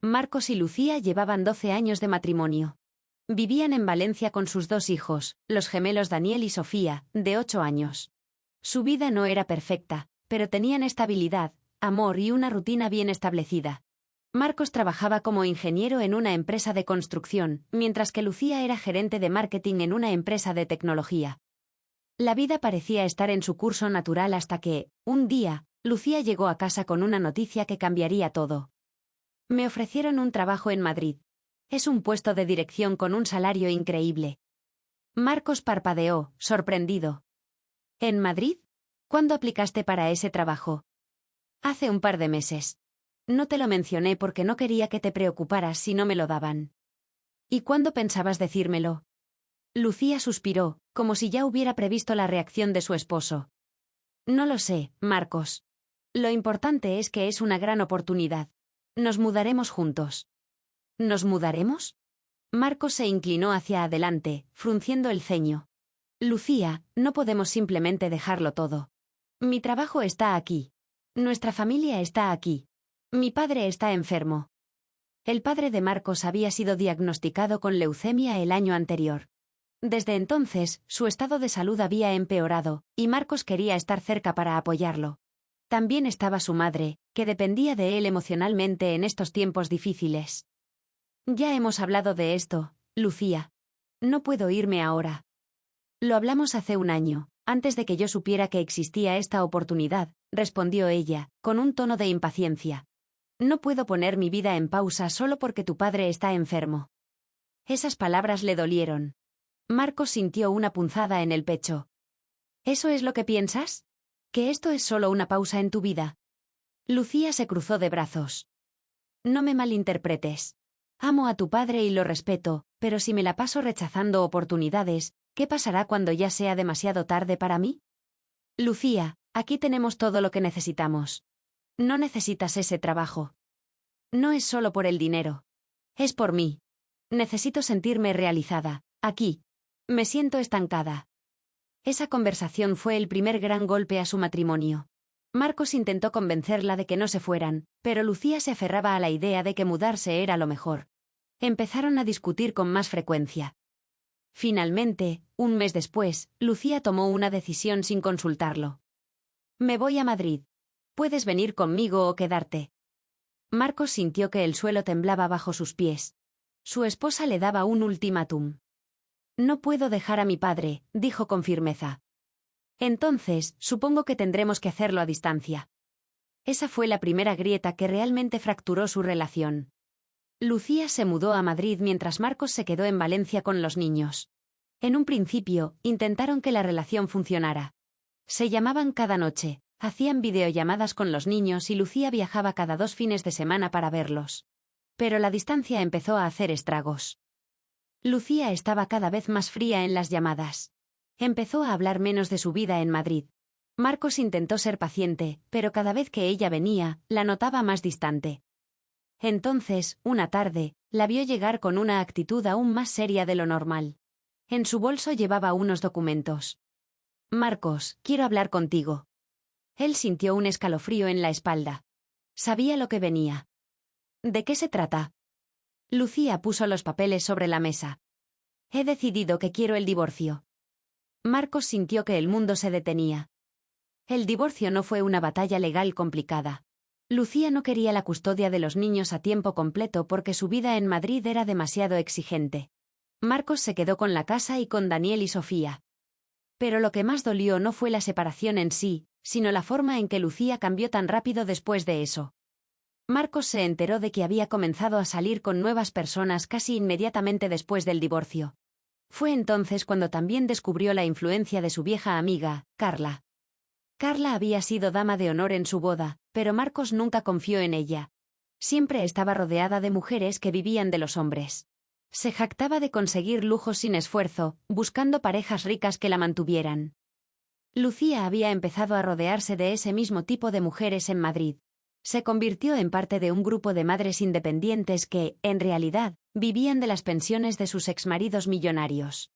Marcos y Lucía llevaban 12 años de matrimonio. Vivían en Valencia con sus 2 hijos, los gemelos Daniel y Sofía, de 8 años. Su vida no era perfecta, pero tenían estabilidad, amor y una rutina bien establecida. Marcos trabajaba como ingeniero en una empresa de construcción, mientras que Lucía era gerente de marketing en una empresa de tecnología. La vida parecía estar en su curso natural hasta que, un día, Lucía llegó a casa con una noticia que cambiaría todo. Me ofrecieron un trabajo en Madrid. Es un puesto de dirección con un salario increíble. Marcos parpadeó, sorprendido. ¿En Madrid? ¿Cuándo aplicaste para ese trabajo? Hace un par de meses. No te lo mencioné porque no quería que te preocuparas si no me lo daban. ¿Y cuándo pensabas decírmelo? Lucía suspiró, como si ya hubiera previsto la reacción de su esposo. No lo sé, Marcos. Lo importante es que es una gran oportunidad. Nos mudaremos juntos. ¿Nos mudaremos? Marcos se inclinó hacia adelante, frunciendo el ceño. Lucía, no podemos simplemente dejarlo todo. Mi trabajo está aquí. Nuestra familia está aquí. Mi padre está enfermo. El padre de Marcos había sido diagnosticado con leucemia el año anterior. Desde entonces, su estado de salud había empeorado, y Marcos quería estar cerca para apoyarlo. También estaba su madre, que dependía de él emocionalmente en estos tiempos difíciles. Ya hemos hablado de esto, Lucía. No puedo irme ahora. Lo hablamos hace un año, antes de que yo supiera que existía esta oportunidad, respondió ella, con un tono de impaciencia. No puedo poner mi vida en pausa solo porque tu padre está enfermo. Esas palabras le dolieron. Marcos sintió una punzada en el pecho. ¿Eso es lo que piensas? ¿Que esto es solo una pausa en tu vida? Lucía se cruzó de brazos. No me malinterpretes. Amo a tu padre y lo respeto, pero si me la paso rechazando oportunidades, ¿qué pasará cuando ya sea demasiado tarde para mí? Lucía, aquí tenemos todo lo que necesitamos. No necesitas ese trabajo. No es solo por el dinero. Es por mí. Necesito sentirme realizada, aquí. Me siento estancada. Esa conversación fue el primer gran golpe a su matrimonio. Marcos intentó convencerla de que no se fueran, pero Lucía se aferraba a la idea de que mudarse era lo mejor. Empezaron a discutir con más frecuencia. Finalmente, un mes después, Lucía tomó una decisión sin consultarlo. Me voy a Madrid. Puedes venir conmigo o quedarte. Marcos sintió que el suelo temblaba bajo sus pies. Su esposa le daba un ultimátum. No puedo dejar a mi padre, dijo con firmeza. Entonces, supongo que tendremos que hacerlo a distancia. Esa fue la primera grieta que realmente fracturó su relación. Lucía se mudó a Madrid mientras Marcos se quedó en Valencia con los niños. En un principio, intentaron que la relación funcionara. Se llamaban cada noche, hacían videollamadas con los niños y Lucía viajaba cada 2 fines de semana para verlos. Pero la distancia empezó a hacer estragos. Lucía estaba cada vez más fría en las llamadas. Empezó a hablar menos de su vida en Madrid. Marcos intentó ser paciente, pero cada vez que ella venía, la notaba más distante. Entonces, una tarde, la vio llegar con una actitud aún más seria de lo normal. En su bolso llevaba unos documentos. Marcos, quiero hablar contigo. Él sintió un escalofrío en la espalda. Sabía lo que venía. ¿De qué se trata? Lucía puso los papeles sobre la mesa. He decidido que quiero el divorcio. Marcos sintió que el mundo se detenía. El divorcio no fue una batalla legal complicada. Lucía no quería la custodia de los niños a tiempo completo porque su vida en Madrid era demasiado exigente. Marcos se quedó con la casa y con Daniel y Sofía. Pero lo que más dolió no fue la separación en sí, sino la forma en que Lucía cambió tan rápido después de eso. Marcos se enteró de que había comenzado a salir con nuevas personas casi inmediatamente después del divorcio. Fue entonces cuando también descubrió la influencia de su vieja amiga, Carla. Carla había sido dama de honor en su boda, pero Marcos nunca confió en ella. Siempre estaba rodeada de mujeres que vivían de los hombres. Se jactaba de conseguir lujos sin esfuerzo, buscando parejas ricas que la mantuvieran. Lucía había empezado a rodearse de ese mismo tipo de mujeres en Madrid. Se convirtió en parte de un grupo de madres independientes que, en realidad, vivían de las pensiones de sus exmaridos millonarios.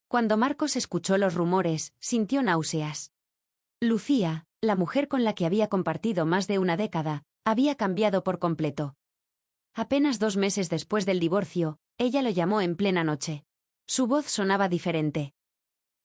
Cuando Marcos escuchó los rumores, sintió náuseas. Lucía, la mujer con la que había compartido más de una década, había cambiado por completo. Apenas 2 meses después del divorcio, ella lo llamó en plena noche. Su voz sonaba diferente.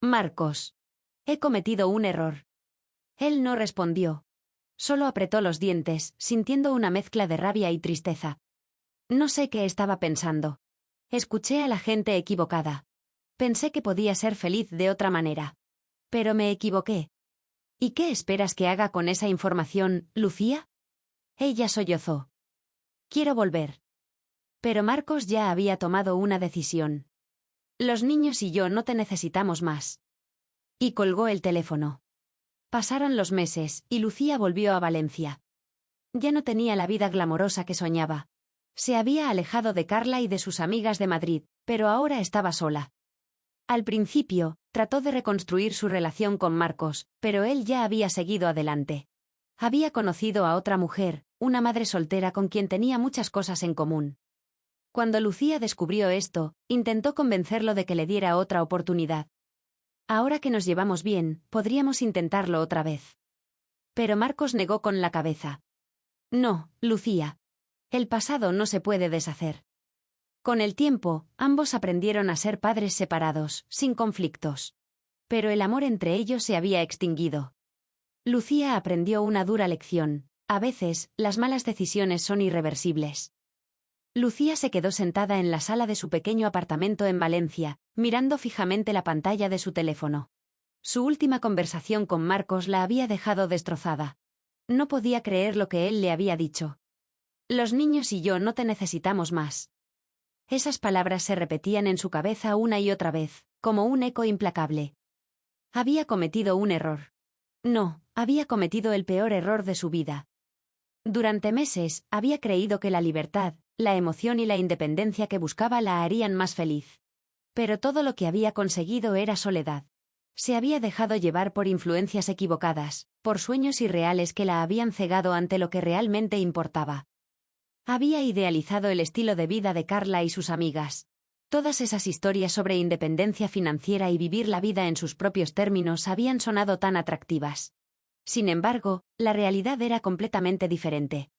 Marcos. He cometido un error. Él no respondió. Solo apretó los dientes, sintiendo una mezcla de rabia y tristeza. No sé qué estaba pensando. Escuché a la gente equivocada. Pensé que podía ser feliz de otra manera. Pero me equivoqué. ¿Y qué esperas que haga con esa información, Lucía? Ella sollozó. Quiero volver. Pero Marcos ya había tomado una decisión. Los niños y yo no te necesitamos más. Y colgó el teléfono. Pasaron los meses, y Lucía volvió a Valencia. Ya no tenía la vida glamorosa que soñaba. Se había alejado de Carla y de sus amigas de Madrid, pero ahora estaba sola. Al principio, trató de reconstruir su relación con Marcos, pero él ya había seguido adelante. Había conocido a otra mujer, una madre soltera con quien tenía muchas cosas en común. Cuando Lucía descubrió esto, intentó convencerlo de que le diera otra oportunidad. Ahora que nos llevamos bien, podríamos intentarlo otra vez. Pero Marcos negó con la cabeza. No, Lucía. El pasado no se puede deshacer. Con el tiempo, ambos aprendieron a ser padres separados, sin conflictos. Pero el amor entre ellos se había extinguido. Lucía aprendió una dura lección. A veces, las malas decisiones son irreversibles. Lucía se quedó sentada en la sala de su pequeño apartamento en Valencia, mirando fijamente la pantalla de su teléfono. Su última conversación con Marcos la había dejado destrozada. No podía creer lo que él le había dicho. Los niños y yo no te necesitamos más. Esas palabras se repetían en su cabeza una y otra vez, como un eco implacable. Había cometido un error. No, había cometido el peor error de su vida. Durante meses, había creído que la libertad, la emoción y la independencia que buscaba la harían más feliz. Pero todo lo que había conseguido era soledad. Se había dejado llevar por influencias equivocadas, por sueños irreales que la habían cegado ante lo que realmente importaba. Había idealizado el estilo de vida de Carla y sus amigas. Todas esas historias sobre independencia financiera y vivir la vida en sus propios términos habían sonado tan atractivas. Sin embargo, la realidad era completamente diferente.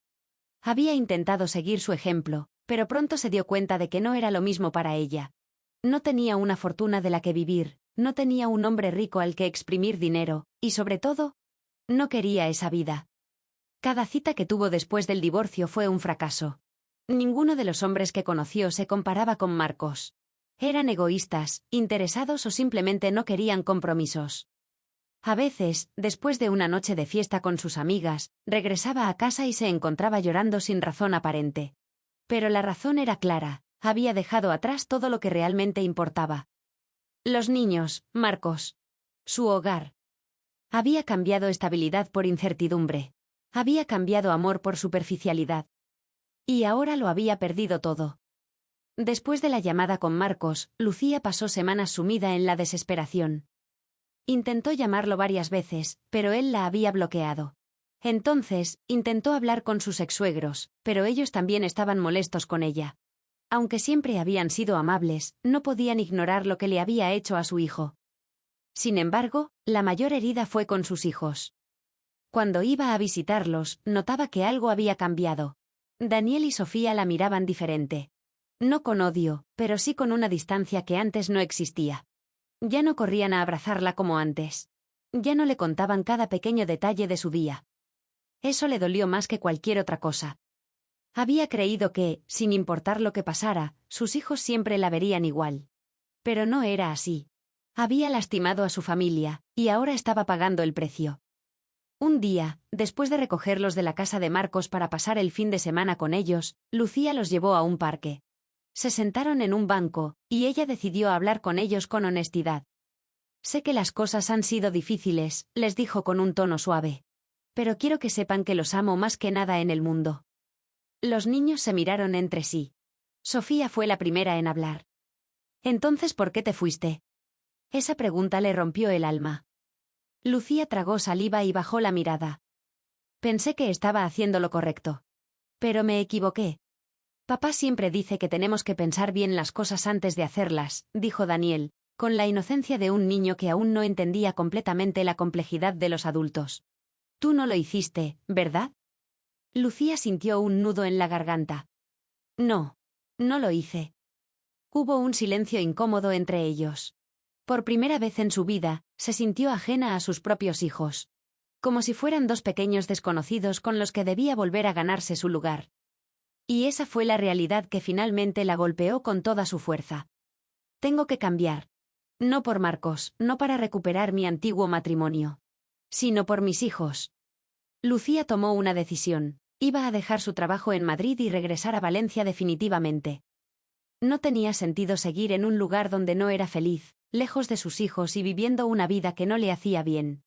Había intentado seguir su ejemplo, pero pronto se dio cuenta de que no era lo mismo para ella. No tenía una fortuna de la que vivir, no tenía un hombre rico al que exprimir dinero, y sobre todo, no quería esa vida. Cada cita que tuvo después del divorcio fue un fracaso. Ninguno de los hombres que conoció se comparaba con Marcos. Eran egoístas, interesados o simplemente no querían compromisos. A veces, después de una noche de fiesta con sus amigas, regresaba a casa y se encontraba llorando sin razón aparente. Pero la razón era clara, había dejado atrás todo lo que realmente importaba. Los niños, Marcos. Su hogar. Había cambiado estabilidad por incertidumbre. Había cambiado amor por superficialidad. Y ahora lo había perdido todo. Después de la llamada con Marcos, Lucía pasó semanas sumida en la desesperación. Intentó llamarlo varias veces, pero él la había bloqueado. Entonces, intentó hablar con sus ex-suegros, pero ellos también estaban molestos con ella. Aunque siempre habían sido amables, no podían ignorar lo que le había hecho a su hijo. Sin embargo, la mayor herida fue con sus hijos. Cuando iba a visitarlos, notaba que algo había cambiado. Daniel y Sofía la miraban diferente. No con odio, pero sí con una distancia que antes no existía. Ya no corrían a abrazarla como antes. Ya no le contaban cada pequeño detalle de su día. Eso le dolió más que cualquier otra cosa. Había creído que, sin importar lo que pasara, sus hijos siempre la verían igual. Pero no era así. Había lastimado a su familia, y ahora estaba pagando el precio. Un día, después de recogerlos de la casa de Marcos para pasar el fin de semana con ellos, Lucía los llevó a un parque. Se sentaron en un banco, y ella decidió hablar con ellos con honestidad. Sé que las cosas han sido difíciles, les dijo con un tono suave. Pero quiero que sepan que los amo más que nada en el mundo. Los niños se miraron entre sí. Sofía fue la primera en hablar. «¿Entonces por qué te fuiste?» Esa pregunta le rompió el alma. Lucía tragó saliva y bajó la mirada. Pensé que estaba haciendo lo correcto. Pero me equivoqué. Papá siempre dice que tenemos que pensar bien las cosas antes de hacerlas, dijo Daniel, con la inocencia de un niño que aún no entendía completamente la complejidad de los adultos. Tú no lo hiciste, ¿verdad? Lucía sintió un nudo en la garganta. No. No lo hice. Hubo un silencio incómodo entre ellos. Por primera vez en su vida, se sintió ajena a sus propios hijos. Como si fueran dos pequeños desconocidos con los que debía volver a ganarse su lugar. Y esa fue la realidad que finalmente la golpeó con toda su fuerza. Tengo que cambiar. No por Marcos, no para recuperar mi antiguo matrimonio. Sino por mis hijos. Lucía tomó una decisión. Iba a dejar su trabajo en Madrid y regresar a Valencia definitivamente. No tenía sentido seguir en un lugar donde no era feliz, lejos de sus hijos y viviendo una vida que no le hacía bien.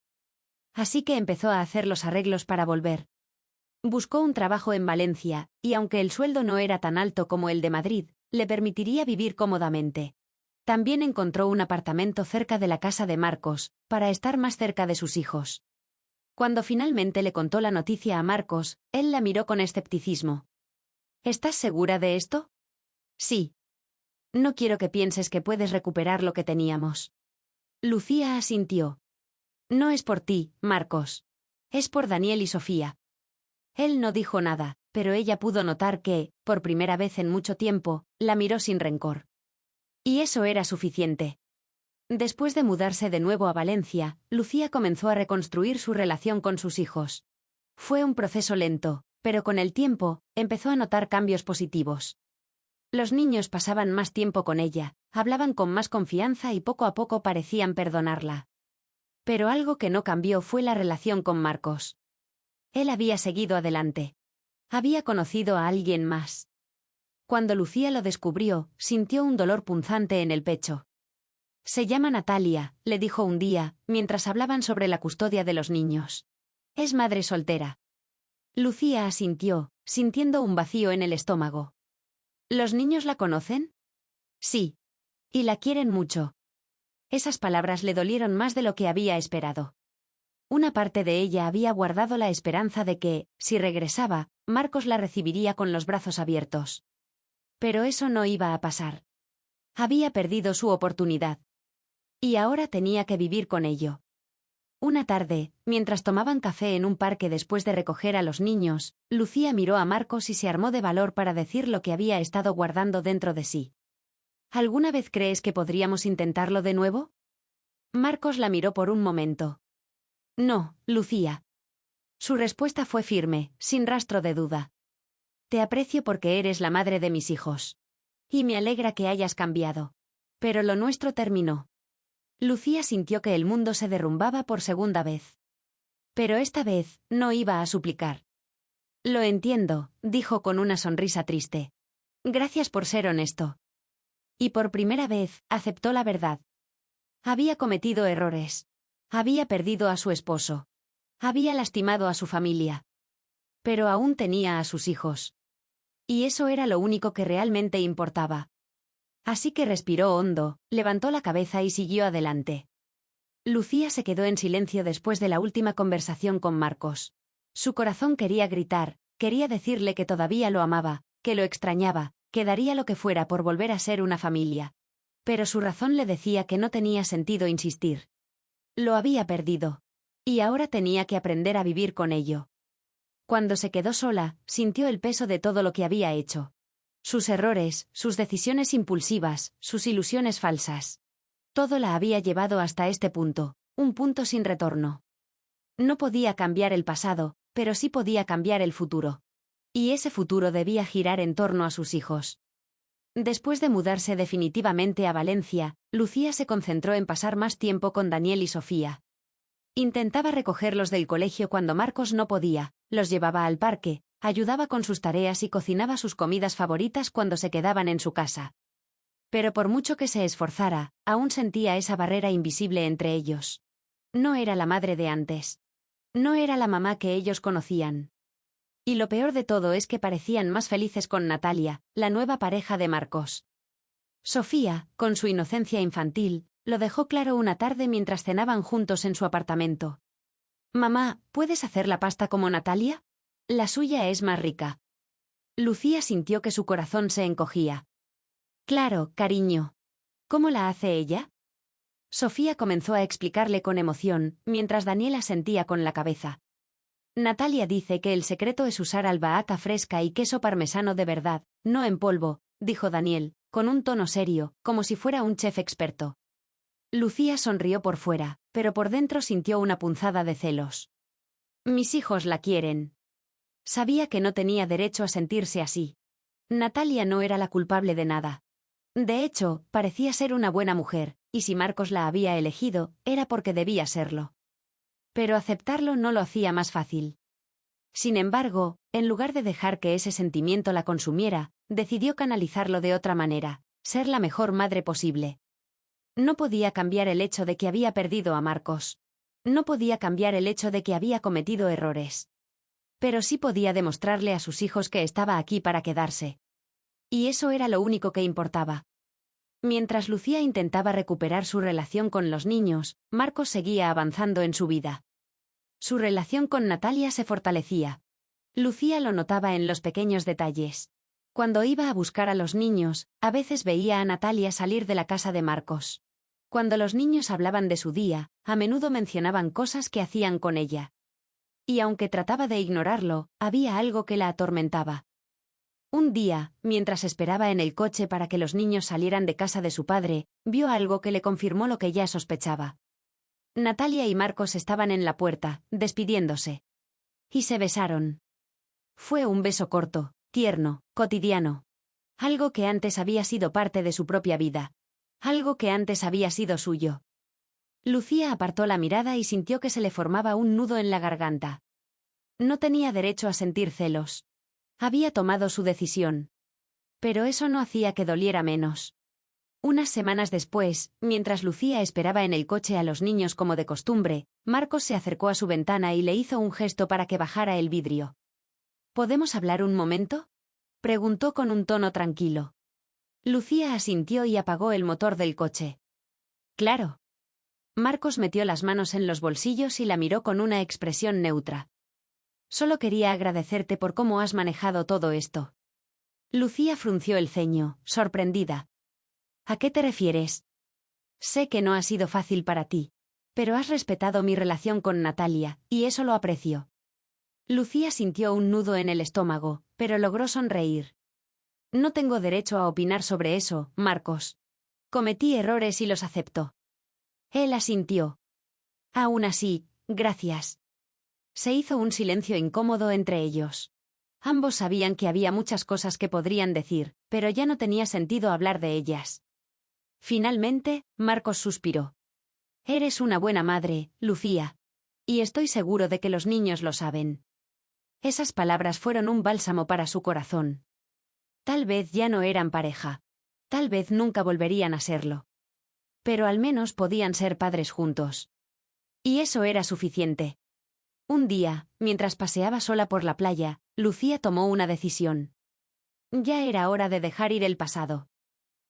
Así que empezó a hacer los arreglos para volver. Buscó un trabajo en Valencia, y aunque el sueldo no era tan alto como el de Madrid, le permitiría vivir cómodamente. También encontró un apartamento cerca de la casa de Marcos, para estar más cerca de sus hijos. Cuando finalmente le contó la noticia a Marcos, él la miró con escepticismo. ¿Estás segura de esto? Sí. No quiero que pienses que puedes recuperar lo que teníamos. Lucía asintió. No es por ti, Marcos. Es por Daniel y Sofía. Él no dijo nada, pero ella pudo notar que, por primera vez en mucho tiempo, la miró sin rencor. Y eso era suficiente. Después de mudarse de nuevo a Valencia, Lucía comenzó a reconstruir su relación con sus hijos. Fue un proceso lento, pero con el tiempo, empezó a notar cambios positivos. Los niños pasaban más tiempo con ella, hablaban con más confianza y poco a poco parecían perdonarla. Pero algo que no cambió fue la relación con Marcos. Él había seguido adelante. Había conocido a alguien más. Cuando Lucía lo descubrió, sintió un dolor punzante en el pecho. Se llama Natalia, le dijo un día, mientras hablaban sobre la custodia de los niños. Es madre soltera. Lucía asintió, sintiendo un vacío en el estómago. ¿Los niños la conocen? Sí. Y la quieren mucho. Esas palabras le dolieron más de lo que había esperado. Una parte de ella había guardado la esperanza de que, si regresaba, Marcos la recibiría con los brazos abiertos. Pero eso no iba a pasar. Había perdido su oportunidad. Y ahora tenía que vivir con ello. Una tarde, mientras tomaban café en un parque después de recoger a los niños, Lucía miró a Marcos y se armó de valor para decir lo que había estado guardando dentro de sí. ¿Alguna vez crees que podríamos intentarlo de nuevo? Marcos la miró por un momento. No, Lucía. Su respuesta fue firme, sin rastro de duda. Te aprecio porque eres la madre de mis hijos. Y me alegra que hayas cambiado. Pero lo nuestro terminó. Lucía sintió que el mundo se derrumbaba por segunda vez. Pero esta vez, no iba a suplicar. Lo entiendo, dijo con una sonrisa triste. Gracias por ser honesto. Y por primera vez, aceptó la verdad. Había cometido errores. Había perdido a su esposo. Había lastimado a su familia. Pero aún tenía a sus hijos. Y eso era lo único que realmente importaba. Así que respiró hondo, levantó la cabeza y siguió adelante. Lucía se quedó en silencio después de la última conversación con Marcos. Su corazón quería gritar, quería decirle que todavía lo amaba, que lo extrañaba, que daría lo que fuera por volver a ser una familia. Pero su razón le decía que no tenía sentido insistir. Lo había perdido. Y ahora tenía que aprender a vivir con ello. Cuando se quedó sola, sintió el peso de todo lo que había hecho. Sus errores, sus decisiones impulsivas, sus ilusiones falsas. Todo la había llevado hasta este punto, un punto sin retorno. No podía cambiar el pasado, pero sí podía cambiar el futuro. Y ese futuro debía girar en torno a sus hijos. Después de mudarse definitivamente a Valencia, Lucía se concentró en pasar más tiempo con Daniel y Sofía. Intentaba recogerlos del colegio cuando Marcos no podía, los llevaba al parque, ayudaba con sus tareas y cocinaba sus comidas favoritas cuando se quedaban en su casa. Pero por mucho que se esforzara, aún sentía esa barrera invisible entre ellos. No era la madre de antes. No era la mamá que ellos conocían. Y lo peor de todo es que parecían más felices con Natalia, la nueva pareja de Marcos. Sofía, con su inocencia infantil, lo dejó claro una tarde mientras cenaban juntos en su apartamento. «Mamá, ¿puedes hacer la pasta como Natalia? La suya es más rica». Lucía sintió que su corazón se encogía. «Claro, cariño. ¿Cómo la hace ella?» Sofía comenzó a explicarle con emoción, mientras Daniela sentía con la cabeza. Natalia dice que el secreto es usar albahaca fresca y queso parmesano de verdad, no en polvo, dijo Daniel, con un tono serio, como si fuera un chef experto. Lucía sonrió por fuera, pero por dentro sintió una punzada de celos. Mis hijos la quieren. Sabía que no tenía derecho a sentirse así. Natalia no era la culpable de nada. De hecho, parecía ser una buena mujer, y si Marcos la había elegido, era porque debía serlo. Pero aceptarlo no lo hacía más fácil. Sin embargo, en lugar de dejar que ese sentimiento la consumiera, decidió canalizarlo de otra manera, ser la mejor madre posible. No podía cambiar el hecho de que había perdido a Marcos. No podía cambiar el hecho de que había cometido errores. Pero sí podía demostrarle a sus hijos que estaba aquí para quedarse. Y eso era lo único que importaba. Mientras Lucía intentaba recuperar su relación con los niños, Marcos seguía avanzando en su vida. Su relación con Natalia se fortalecía. Lucía lo notaba en los pequeños detalles. Cuando iba a buscar a los niños, a veces veía a Natalia salir de la casa de Marcos. Cuando los niños hablaban de su día, a menudo mencionaban cosas que hacían con ella. Y aunque trataba de ignorarlo, había algo que la atormentaba. Un día, mientras esperaba en el coche para que los niños salieran de casa de su padre, vio algo que le confirmó lo que ya sospechaba. Natalia y Marcos estaban en la puerta, despidiéndose. Y se besaron. Fue un beso corto, tierno, cotidiano. Algo que antes había sido parte de su propia vida. Algo que antes había sido suyo. Lucía apartó la mirada y sintió que se le formaba un nudo en la garganta. No tenía derecho a sentir celos. Había tomado su decisión. Pero eso no hacía que doliera menos. Unas semanas después, mientras Lucía esperaba en el coche a los niños como de costumbre, Marcos se acercó a su ventana y le hizo un gesto para que bajara el vidrio. ¿Podemos hablar un momento?, preguntó con un tono tranquilo. Lucía asintió y apagó el motor del coche. Claro. Marcos metió las manos en los bolsillos y la miró con una expresión neutra. Solo quería agradecerte por cómo has manejado todo esto. Lucía frunció el ceño, sorprendida. ¿A qué te refieres? Sé que no ha sido fácil para ti, pero has respetado mi relación con Natalia, y eso lo aprecio. Lucía sintió un nudo en el estómago, pero logró sonreír. No tengo derecho a opinar sobre eso, Marcos. Cometí errores y los acepto. Él asintió. Aún así, gracias. Se hizo un silencio incómodo entre ellos. Ambos sabían que había muchas cosas que podrían decir, pero ya no tenía sentido hablar de ellas. Finalmente, Marcos suspiró. Eres una buena madre, Lucía. Y estoy seguro de que los niños lo saben. Esas palabras fueron un bálsamo para su corazón. Tal vez ya no eran pareja. Tal vez nunca volverían a serlo. Pero al menos podían ser padres juntos. Y eso era suficiente. Un día, mientras paseaba sola por la playa, Lucía tomó una decisión. Ya era hora de dejar ir el pasado.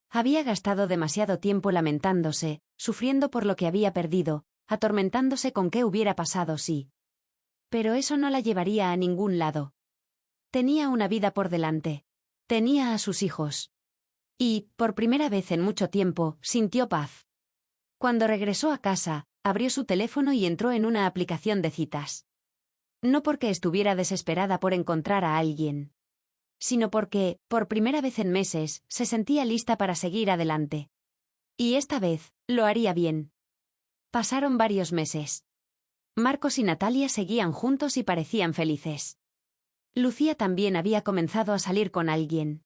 Había gastado demasiado tiempo lamentándose, sufriendo por lo que había perdido, atormentándose con qué hubiera pasado si. Pero eso no la llevaría a ningún lado. Tenía una vida por delante. Tenía a sus hijos. Y, por primera vez en mucho tiempo, sintió paz. Cuando regresó a casa, abrió su teléfono y entró en una aplicación de citas. No porque estuviera desesperada por encontrar a alguien, sino porque, por primera vez en meses, se sentía lista para seguir adelante. Y esta vez, lo haría bien. Pasaron varios meses. Marcos y Natalia seguían juntos y parecían felices. Lucía también había comenzado a salir con alguien.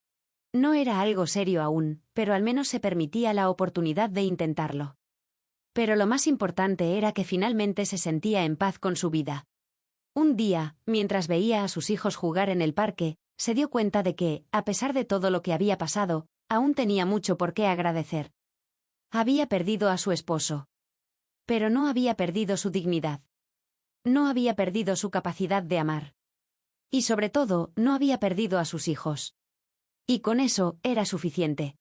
No era algo serio aún, pero al menos se permitía la oportunidad de intentarlo. Pero lo más importante era que finalmente se sentía en paz con su vida. Un día, mientras veía a sus hijos jugar en el parque, se dio cuenta de que, a pesar de todo lo que había pasado, aún tenía mucho por qué agradecer. Había perdido a su esposo. Pero no había perdido su dignidad. No había perdido su capacidad de amar. Y sobre todo, no había perdido a sus hijos. Y con eso, era suficiente.